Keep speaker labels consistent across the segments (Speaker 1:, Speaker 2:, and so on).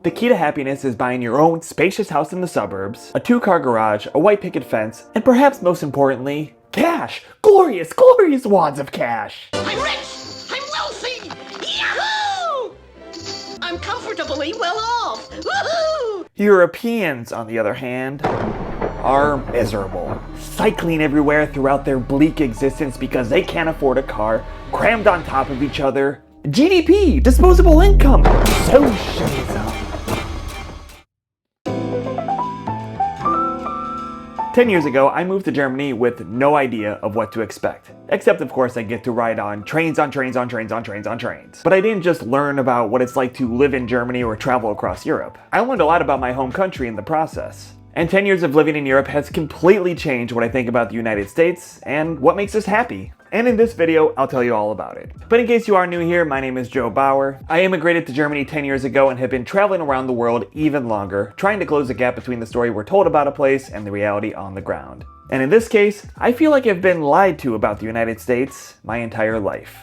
Speaker 1: The key to happiness is buying your own spacious house in the suburbs, a 2-car garage, a white picket fence, and perhaps most importantly, cash! Glorious, glorious wads of cash!
Speaker 2: I'm rich! I'm wealthy! Yahoo! I'm comfortably well off! Woohoo!
Speaker 1: Europeans, on the other hand, are miserable, cycling everywhere throughout their bleak existence because they can't afford a car, crammed on top of each other. GDP, disposable income, socialism. 10 years ago, I moved to Germany with no idea of what to expect. Except, of course, I get to ride on trains. But I didn't just learn about what it's like to live in Germany or travel across Europe. I learned a lot about my home country in the process. And 10 years of living in Europe has completely changed what I think about the United States and what makes us happy. And in this video, I'll tell you all about it. But in case you are new here, my name is Joe Bauer. I immigrated to Germany 10 years ago and have been traveling around the world even longer, trying to close the gap between the story we're told about a place and the reality on the ground. And in this case, I feel like I've been lied to about the United States my entire life.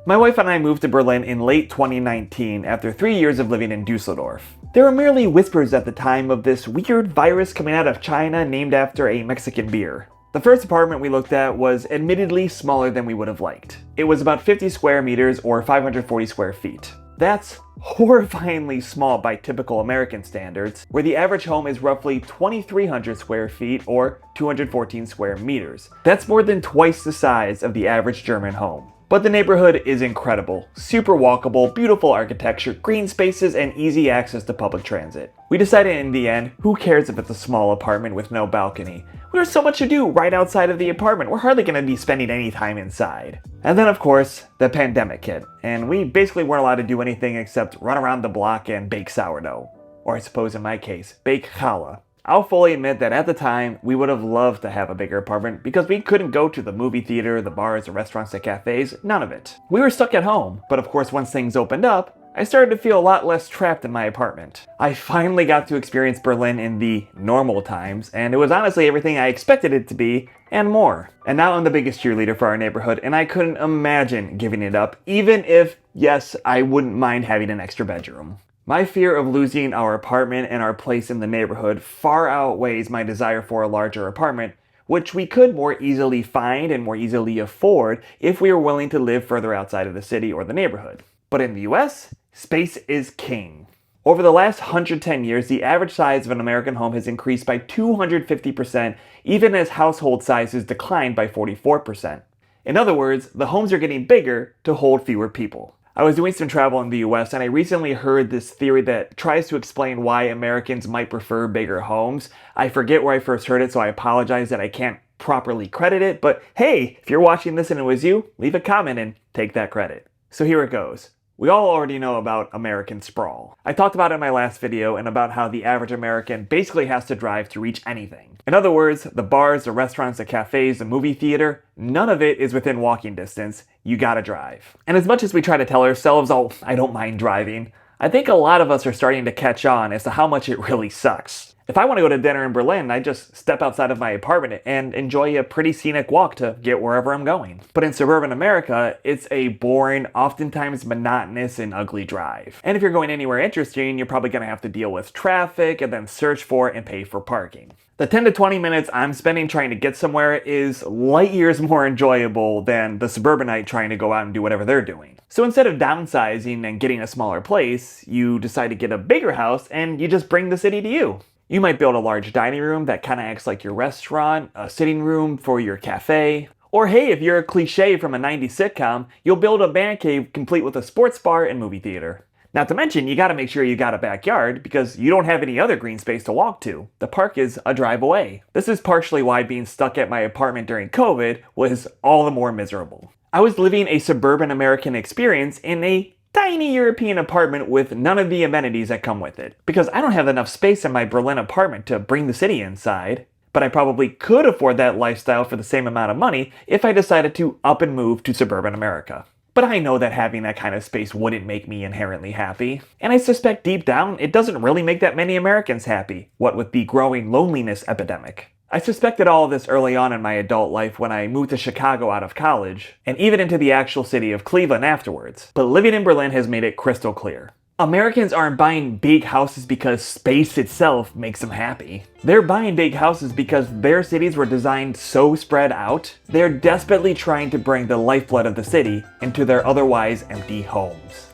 Speaker 1: My wife and I moved to Berlin in late 2019 after 3 years of living in Dusseldorf. There were merely whispers at the time of this weird virus coming out of China named after a Mexican beer. The first apartment we looked at was admittedly smaller than we would have liked. It was about 50 square meters or 540 square feet. That's horrifyingly small by typical American standards, where the average home is roughly 2,300 square feet or 214 square meters. That's more than twice the size of the average German home. But the neighborhood is incredible. Super walkable, beautiful architecture, green spaces, and easy access to public transit. We decided in the end, who cares if it's a small apartment with no balcony? There's so much to do right outside of the apartment. We're hardly going to be spending any time inside. And then, of course, the pandemic hit, and we basically weren't allowed to do anything except run around the block and bake sourdough. Or I suppose in my case, bake challah. I'll fully admit that at the time, we would have loved to have a bigger apartment because we couldn't go to the movie theater, the bars, the restaurants, the cafes, none of it. We were stuck at home, but of course once things opened up, I started to feel a lot less trapped in my apartment. I finally got to experience Berlin in the normal times, and it was honestly everything I expected it to be, and more. And now I'm the biggest cheerleader for our neighborhood, and I couldn't imagine giving it up, even if, yes, I wouldn't mind having an extra bedroom. My fear of losing our apartment and our place in the neighborhood far outweighs my desire for a larger apartment, which we could more easily find and more easily afford if we were willing to live further outside of the city or the neighborhood. But in the US, space is king. Over the last 110 years, the average size of an American home has increased by 250%, even as household sizes declined by 44%. In other words, the homes are getting bigger to hold fewer people. I was doing some travel in the US and I recently heard this theory that tries to explain why Americans might prefer bigger homes. I forget where I first heard it, so I apologize that I can't properly credit it, but hey, if you're watching this and it was you, leave a comment and take that credit. So here it goes. We all already know about American sprawl. I talked about it in my last video and about how the average American basically has to drive to reach anything. In other words, the bars, the restaurants, the cafes, the movie theater, none of it is within walking distance. You gotta drive. And as much as we try to tell ourselves, oh, I don't mind driving, I think a lot of us are starting to catch on as to how much it really sucks. If I want to go to dinner in Berlin, I just step outside of my apartment and enjoy a pretty scenic walk to get wherever I'm going. But in suburban America, it's a boring, oftentimes monotonous and ugly drive. And if you're going anywhere interesting, you're probably going to have to deal with traffic and then search for and pay for parking. The 10 to 20 minutes I'm spending trying to get somewhere is light years more enjoyable than the suburbanite trying to go out and do whatever they're doing. So instead of downsizing and getting a smaller place, you decide to get a bigger house and you just bring the city to you. You might build a large dining room that kind of acts like your restaurant, a sitting room for your cafe, or hey, if you're a cliche from a 90s sitcom, you'll build a man cave complete with a sports bar and movie theater. Not to mention, you gotta make sure you got a backyard because you don't have any other green space to walk to. The park is a drive away. This is partially why being stuck at my apartment during COVID was all the more miserable. I was living a suburban American experience in a tiny European apartment with none of the amenities that come with it. Because I don't have enough space in my Berlin apartment to bring the city inside. But I probably could afford that lifestyle for the same amount of money if I decided to up and move to suburban America. But I know that having that kind of space wouldn't make me inherently happy. And I suspect deep down, it doesn't really make that many Americans happy, what with the growing loneliness epidemic. I suspected all of this early on in my adult life when I moved to Chicago out of college, and even into the actual city of Cleveland afterwards. But living in Berlin has made it crystal clear. Americans aren't buying big houses because space itself makes them happy. They're buying big houses because their cities were designed so spread out, they're desperately trying to bring the lifeblood of the city into their otherwise empty homes.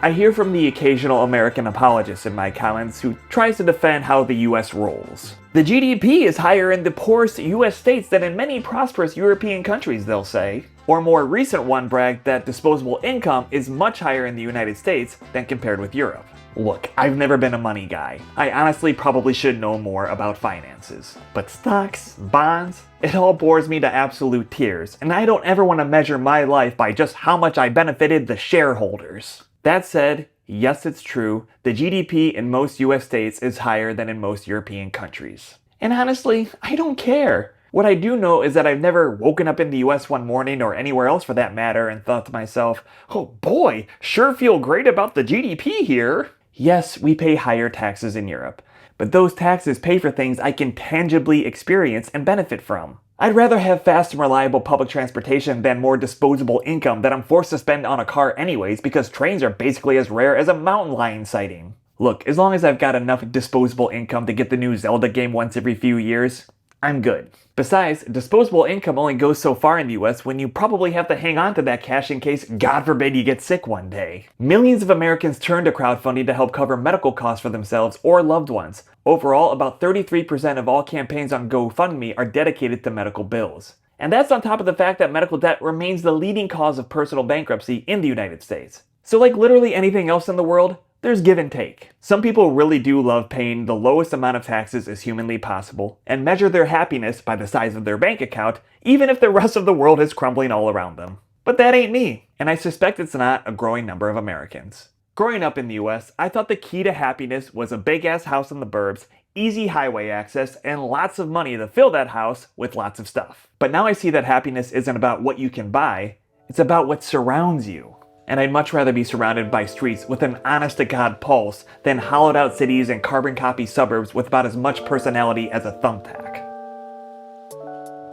Speaker 1: I hear from the occasional American apologist in my comments who tries to defend how the US rolls. The GDP is higher in the poorest US states than in many prosperous European countries, they'll say. Or a more recent one bragged that disposable income is much higher in the United States than compared with Europe. Look, I've never been a money guy. I honestly probably should know more about finances. But stocks, bonds, it all bores me to absolute tears, and I don't ever want to measure my life by just how much I benefited the shareholders. That said, yes, it's true, the GDP in most US states is higher than in most European countries. And honestly, I don't care. What I do know is that I've never woken up in the US one morning, or anywhere else for that matter, and thought to myself, oh boy, sure feel great about the GDP here. Yes, we pay higher taxes in Europe, but those taxes pay for things I can tangibly experience and benefit from. I'd rather have fast and reliable public transportation than more disposable income that I'm forced to spend on a car anyways because trains are basically as rare as a mountain lion sighting. Look, as long as I've got enough disposable income to get the new Zelda game once every few years, I'm good. Besides, disposable income only goes so far in the US when you probably have to hang on to that cash in case, God forbid, you get sick one day. Millions of Americans turn to crowdfunding to help cover medical costs for themselves or loved ones. Overall, about 33% of all campaigns on GoFundMe are dedicated to medical bills. And that's on top of the fact that medical debt remains the leading cause of personal bankruptcy in the United States. So like literally anything else in the world, there's give and take. Some people really do love paying the lowest amount of taxes as humanly possible and measure their happiness by the size of their bank account, even if the rest of the world is crumbling all around them. But that ain't me, and I suspect it's not a growing number of Americans. Growing up in the US, I thought the key to happiness was a big-ass house in the burbs, easy highway access, and lots of money to fill that house with lots of stuff. But now I see that happiness isn't about what you can buy, it's about what surrounds you. And I'd much rather be surrounded by streets with an honest-to-God pulse than hollowed-out cities and carbon-copy suburbs with about as much personality as a thumbtack.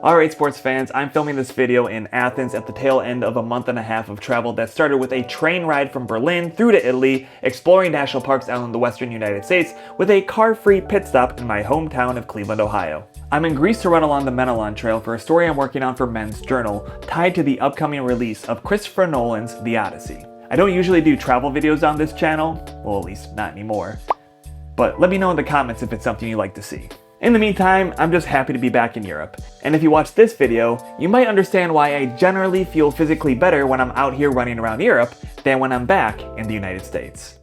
Speaker 1: Alright sports fans, I'm filming this video in Athens at the tail end of a month and a half of travel that started with a train ride from Berlin through to Italy, exploring national parks out in the western United States, with a car-free pit stop in my hometown of Cleveland, Ohio. I'm in Greece to run along the Menelon Trail for a story I'm working on for Men's Journal, tied to the upcoming release of Christopher Nolan's The Odyssey. I don't usually do travel videos on this channel, well at least not anymore, but let me know in the comments if it's something you'd like to see. In the meantime, I'm just happy to be back in Europe, and if you watch this video, you might understand why I generally feel physically better when I'm out here running around Europe than when I'm back in the United States.